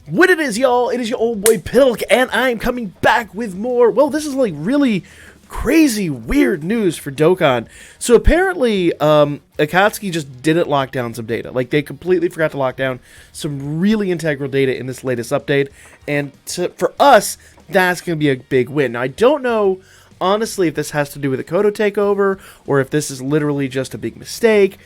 What it is, y'all, it is your old boy Pilk, and I'm coming back with more. Well, this is like really crazy, weird news for Dokkan. So apparently, Akatsuki just didn't lock down some data. Like, they completely forgot to lock down some really integral data in this latest update. And for us, that's going to be a big win. Now, I don't know, honestly, if this has to do with the Kodo takeover, or if this is literally just a big mistake,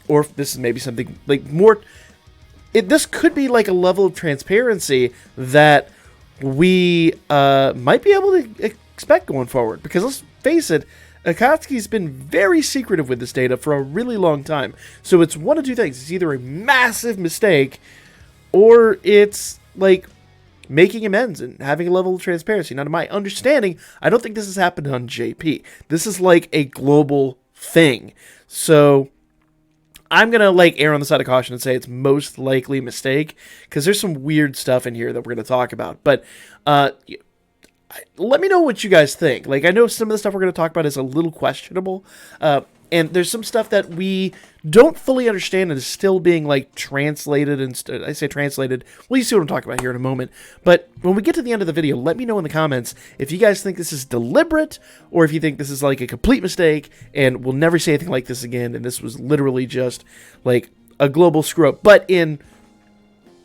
or if this is maybe something like more... This could be like a level of transparency that we might be able to expect going forward. Because let's face it, Akatsuki's been very secretive with this data for a really long time. So it's one of two things. It's either a massive mistake, or it's like making amends and having a level of transparency. Now, to my understanding, I don't think this has happened on JP. This is like a global thing. So I'm going to like err on the side of caution and say it's most likely a mistake, because there's some weird stuff in here that we're going to talk about. But let me know what you guys think. Like, I know some of the stuff we're going to talk about is a little questionable, and there's some stuff that we don't fully understand and is still being like translated. And I say translated, well, you see what I'm talking about here in a moment. But when we get to the end of the video, let me know in the comments if you guys think this is deliberate, or if you think this is like a complete mistake and we'll never say anything like this again, and this was literally just like a global screw up. But in,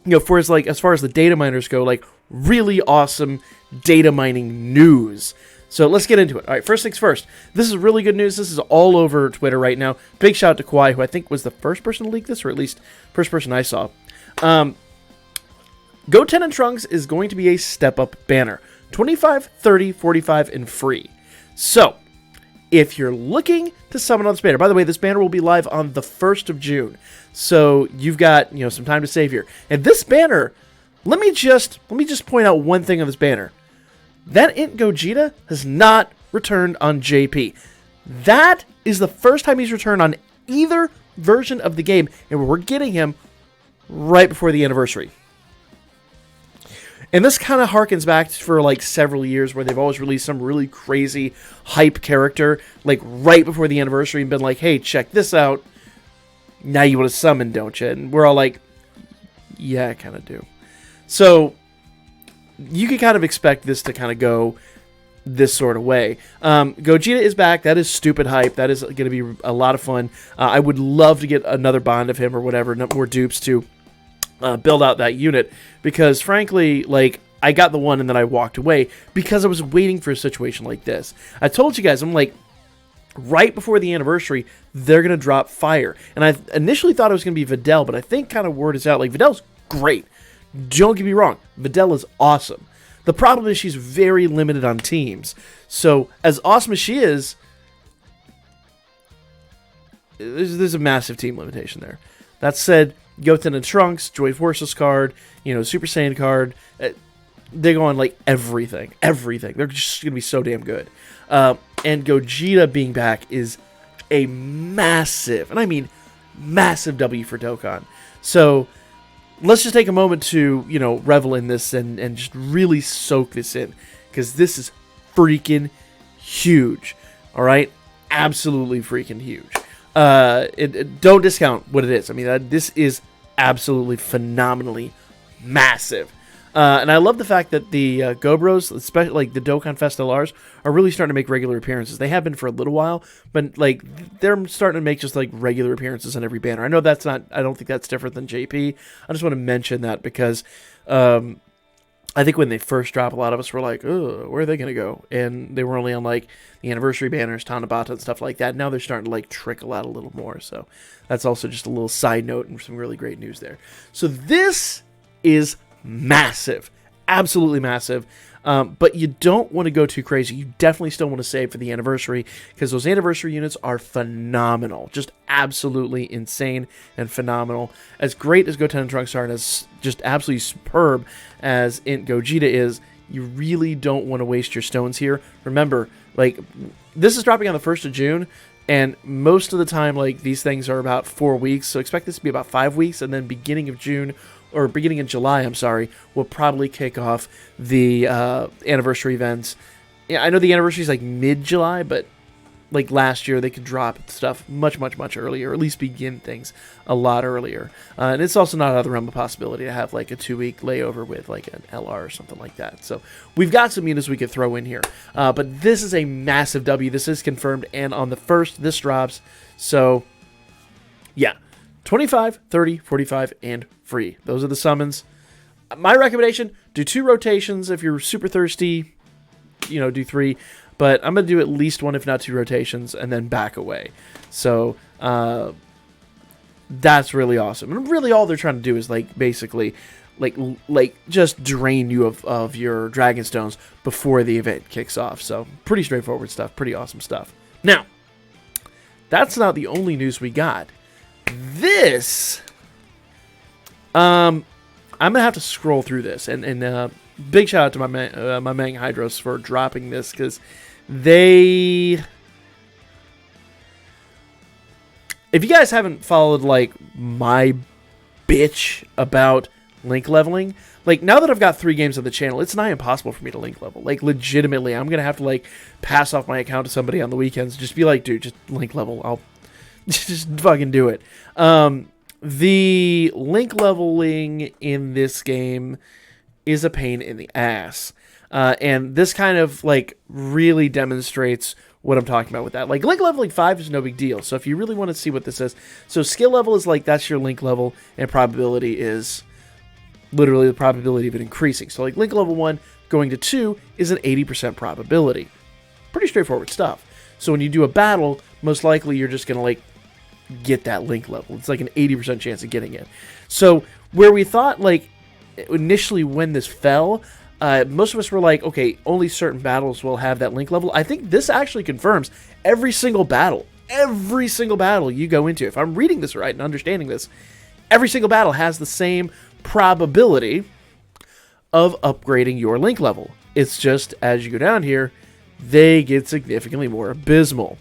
you know, as far as the data miners go, like really awesome data mining news. So let's get into it. All right, first things first. This is really good news. This is all over Twitter right now. Big shout out to Kwai, who I think was the first person to leak this, or at least first person I saw. Goten and Trunks is going to be a step-up banner. 25, 30, 45, and free. So, if you're looking to summon on this banner, by the way, this banner will be live on the 1st of June. So, you've got, you know, some time to save here. And this banner, let me just point out one thing on this banner. That Int Gogeta has not returned on JP. That is the first time he's returned on either version of the game, and we're getting him right before the anniversary. And this kind of harkens back for like several years where they've always released some really crazy hype character like right before the anniversary and been like, hey, check this out. Now you want to summon, don't you? And we're all like, yeah, I kind of do. So you can kind of expect this to kind of go this sort of way. Gogeta is back. That is stupid hype. That is going to be a lot of fun. I would love to get another bond of him or whatever, more dupes to build out that unit, because frankly, like, I got the one and then I walked away because I was waiting for a situation like this. I told you guys, I'm like, right before the anniversary, they're going to drop Fire. And I initially thought it was going to be Videl, but I think kind of word is out. Like, Videl's great. Don't get me wrong, Videl is awesome. The problem is she's very limited on teams. So, as awesome as she is, there's a massive team limitation there. That said, Goten and Trunks, Joy Forces card, you know, Super Saiyan card, they go on like everything. Everything. They're just going to be so damn good. And Gogeta being back is a massive, and I mean massive W for Dokkan. So, let's just take a moment to, you know, revel in this and just really soak this in, because this is freaking huge. All right? Absolutely freaking huge. Don't discount what it is. I mean, this is absolutely phenomenally massive. And I love the fact that the Gobros, especially like the Dokkan Fest-LRs, are really starting to make regular appearances. They have been for a little while, but like they're starting to make just like regular appearances on every banner. I know that's not, I don't think that's different than JP. I just want to mention that because I think when they first dropped, a lot of us were like, oh, where are they going to go? And they were only on like the anniversary banners, Tanabata and stuff like that. Now they're starting to like trickle out a little more. So that's also just a little side note and some really great news there. So this is massive, absolutely massive, but you don't want to go too crazy. You definitely still want to save for the anniversary, because those anniversary units are phenomenal, just absolutely insane and phenomenal. As great as Goten and Trunks are, and as just absolutely superb as Int Gogeta is, you really don't want to waste your stones here. Remember, like, this is dropping on the 1st of June, and most of the time, like, these things are about 4 weeks, so expect this to be about 5 weeks, and then beginning of June, or beginning in July, I'm sorry, we'll probably kick off the anniversary events. Yeah, I know the anniversary is like mid-July, but like last year, they could drop stuff much earlier, or at least begin things a lot earlier. And it's also not out of the realm of possibility to have like a 2-week layover with like an LR or something like that. So we've got some units we could throw in here. But this is a massive W. This is confirmed, and on the 1st, this drops. So yeah, 25, 30, 45, and free. Those are the summons. My recommendation, do 2 rotations. If you're super thirsty, do 3. But I'm going to do at least 1, if not 2 rotations, and then back away. So that's really awesome. And really all they're trying to do is like basically like just drain you of your Dragon Stones before the event kicks off. So pretty straightforward stuff. Pretty awesome stuff. Now, that's not the only news we got. This, I'm going to have to scroll through this. And big shout out to my Mang Hydros for dropping this, because if you guys haven't followed like my bitch about link leveling, like now that I've got 3 games on the channel, it's nigh impossible for me to link level. Like legitimately, I'm gonna have to like pass off my account to somebody on the weekends, just be like, dude, just link level. I'll just fucking do it. The link leveling in this game is a pain in the ass. And this kind of like really demonstrates what I'm talking about with that. Like link leveling 5 is no big deal. So if you really want to see what this is, so skill level is like, that's your link level, and probability is literally the probability of it increasing. So like link level 1 going to 2 is an 80% probability. Pretty straightforward stuff. So when you do a battle, most likely you're just going to like get that link level. It's like an 80% chance of getting it. So where we thought like initially when this fell, most of us were like, okay, only certain battles will have that link level. I think this actually confirms every single battle you go into. If I'm reading this right and understanding this, every single battle has the same probability of upgrading your link level. It's just as you go down here, they get significantly more abysmal.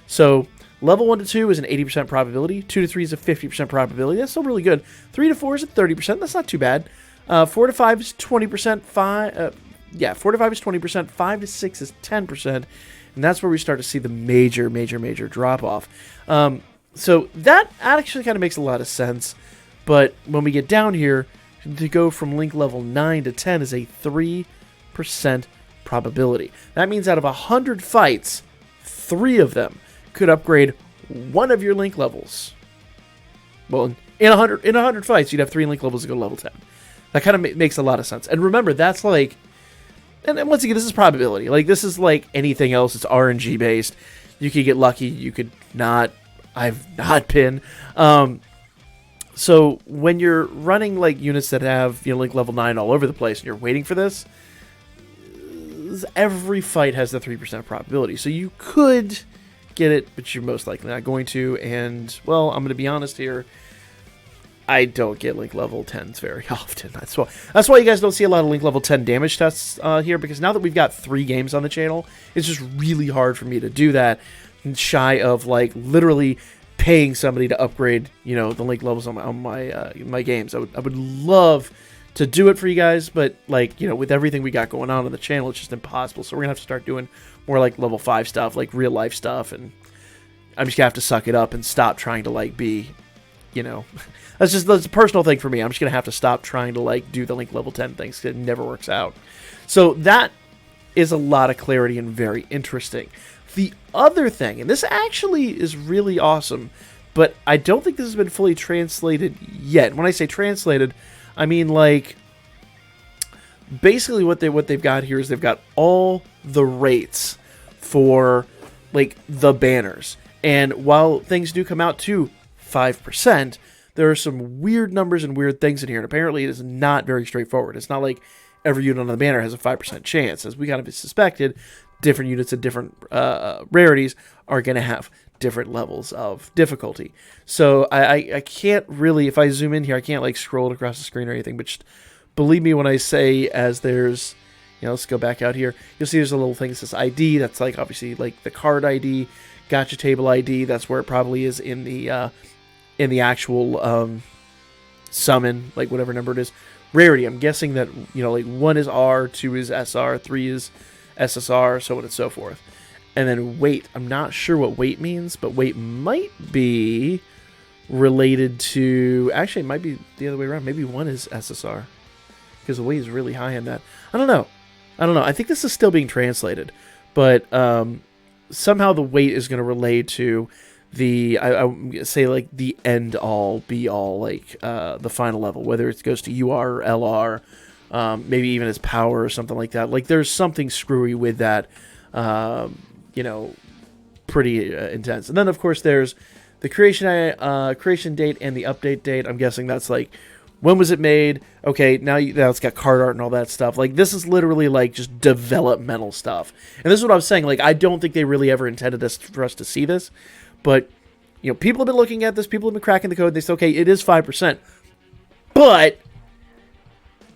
So level 1 to 2 is an 80% probability. 2 to 3 is a 50% probability. That's still really good. 3 to 4 is a 30%. That's not too bad. 4 to 5 is 20%. 4 to 5 is 20%. 5 to 6 is 10%. And that's where we start to see the major drop off. So that actually kind of makes a lot of sense. But when we get down here, to go from link level 9 to 10 is a 3% probability. That means out of 100 fights, 3 of them could upgrade one of your link levels. Well, in 100 fights, you'd have 3 link levels to go to level 10. That kind of makes a lot of sense. And remember, that's like, and once again, this is probability. Like, this is like anything else. It's RNG based. You could get lucky. You could not. I've not been. So when you're running like units that have link level 9 all over the place, and you're waiting for this, every fight has the 3% probability. So you could get it, but you're most likely not going to. And well, I'm going to be honest here. I don't get link level 10s very often. That's why you guys don't see a lot of link level 10 damage tests here, because now that we've got 3 games on the channel, it's just really hard for me to do that, shy of like literally paying somebody to upgrade, the link levels on my games. I would love to do it for you guys, but like, with everything we got going on the channel, it's just impossible. So we're gonna have to start doing more like level 5 stuff, like real life stuff, and I'm just gonna have to suck it up and stop trying to like be, that's a personal thing for me. I'm just going to have to stop trying to like do the link level 10 things, because it never works out. So that is a lot of clarity and very interesting. The other thing, and this actually is really awesome, but I don't think this has been fully translated yet. When I say translated, I mean like basically what they've got here is they've got all the rates for like the banners. And while things do come out to 5%, there are some weird numbers and weird things in here, and apparently it is not very straightforward. It's not like every unit on the banner has a 5% chance. As we kind of suspected, different units at different rarities are going to have different levels of difficulty. So I can't really, if I zoom in here, I can't like scroll it across the screen or anything, but just believe me when I say, as there's, let's go back out here, you'll see there's a little thing that says ID. That's like obviously like the card ID, gotcha table ID. That's where it probably is in the actual summon, like whatever number it is. Rarity, I'm guessing that, like 1 is R, 2 is SR, 3 is SSR, so on and so forth. And then weight. I'm not sure what weight means, but weight might be related to... Actually, it might be the other way around. Maybe 1 is SSR. Because the weight is really high in that. I don't know. I think this is still being translated. But somehow the weight is going to relate to the... I say, like, the end-all, be-all, like, the final level. Whether it goes to UR or LR. Maybe even as power or something like that. Like, there's something screwy with that... you know, pretty intense. And then, of course, there's the creation date and the update date. I'm guessing that's like, when was it made? Okay, now it's got card art and all that stuff. Like, this is literally like just developmental stuff. And this is what I was saying. Like, I don't think they really ever intended for us to see this. But, you know, people have been looking at this. People have been cracking the code. They say, okay, it is 5%. But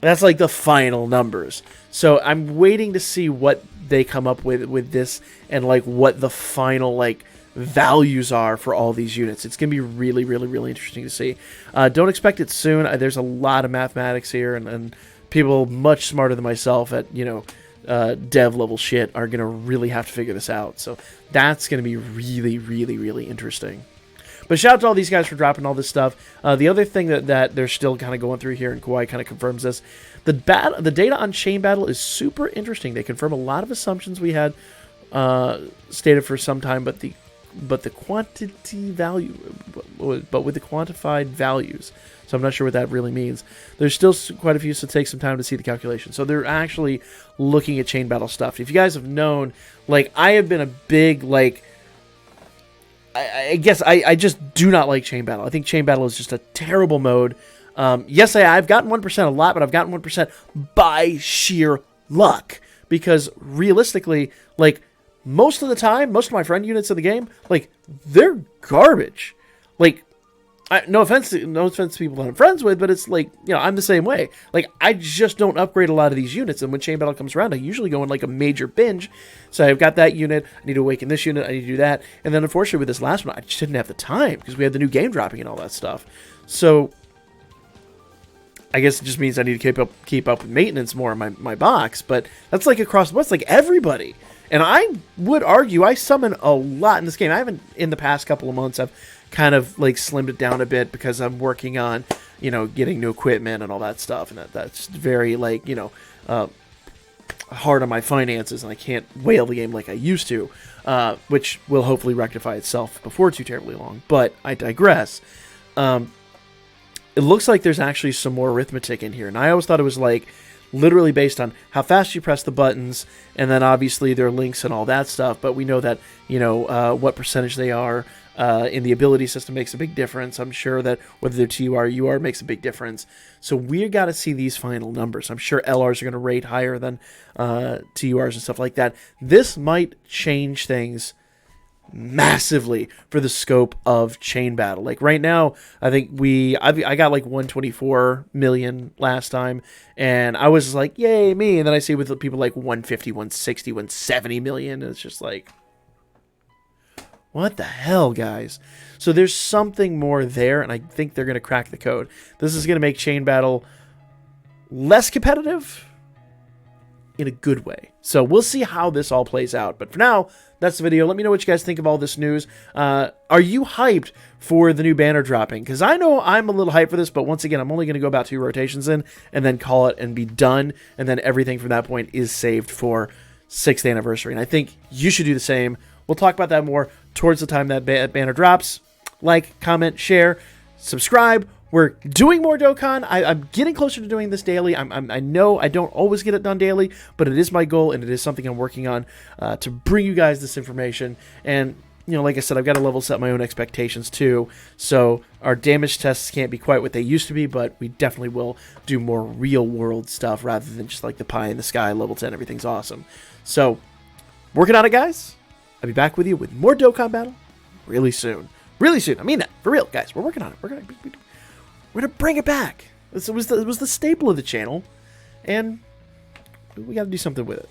that's like the final numbers. So I'm waiting to see what they come up with this and like what the final like values are for all these units. It's gonna be really, really, really interesting to see. Don't expect it soon. There's a lot of mathematics here, and people much smarter than myself at, you know, dev level shit are gonna really have to figure this out. So that's gonna be really, really, really interesting. But shout out to all these guys for dropping all this stuff. The other thing that they're still kind of going through here, and Kawaii kind of confirms this, the data on Chain Battle is super interesting. They confirm a lot of assumptions we had stated for some time, but the quantity value, but with the quantified values. So I'm not sure what that really means. There's still quite a few, so take some time to see the calculation. So they're actually looking at Chain Battle stuff. If you guys have known, like, I have been a big, like, I guess I just do not like Chain Battle. I think Chain Battle is just a terrible mode. Yes, I've gotten 1% a lot, but I've gotten 1% by sheer luck. Because realistically, like, most of the time, most of my friend units in the game, like, they're garbage. Like, no offense to people that I'm friends with, but it's like, you know, I'm the same way. Like, I just don't upgrade a lot of these units, and when Chain Battle comes around, I usually go in like a major binge. So I've got that unit, I need to awaken this unit, I need to do that, and then unfortunately with this last one, I just didn't have the time, because we had the new game dropping and all that stuff. So I guess it just means I need to keep up with maintenance more in my box, but that's like across the board, it's like everybody. And I would argue I summon a lot in this game. I haven't, in the past couple of months, I've kind of like slimmed it down a bit because I'm working on, you know, getting new equipment and all that stuff, and that's very, like, you know, hard on my finances, and I can't whale the game like I used to, which will hopefully rectify itself before too terribly long. But I digress. It looks like there's actually some more arithmetic in here, and I always thought it was like literally based on how fast you press the buttons, and then obviously there are links and all that stuff, but we know that, you know, what percentage they are in the ability system makes a big difference. I'm sure that whether they're TUR or UR makes a big difference. So we got to see these final numbers. I'm sure LRs are going to rate higher than TURs and stuff like that. This might change things massively for the scope of Chain Battle. Like right now, I think I got like 124 million last time, and I was like, yay me, and then I see with people like 150, 160, 170 million, and it's just like, what the hell, guys? So there's something more there, and I think they're going to crack the code. This is going to make Chain Battle less competitive in a good way. So we'll see how this all plays out. But for now, that's the video. Let me know what you guys think of all this news. Are you hyped for the new banner dropping? Because I know I'm a little hyped for this, but once again, I'm only going to go about 2 rotations in and then call it and be done. And then everything from that point is saved for 6th anniversary. And I think you should do the same. We'll talk about that more towards the time that banner drops. Like, comment, share, subscribe. We're doing more Dokkan. I'm getting closer to doing this daily. I know I don't always get it done daily, but it is my goal, and it is something I'm working on to bring you guys this information. And, you know, like I said, I've got to level set my own expectations too. So our damage tests can't be quite what they used to be, but we definitely will do more real-world stuff rather than just like the pie in the sky, level 10, everything's awesome. So, working on it, guys. I'll be back with you with more Dokkan Battle really soon. Really soon. I mean that. For real, guys. We're working on it. We're going to bring it back. It was the staple of the channel, and we got to do something with it.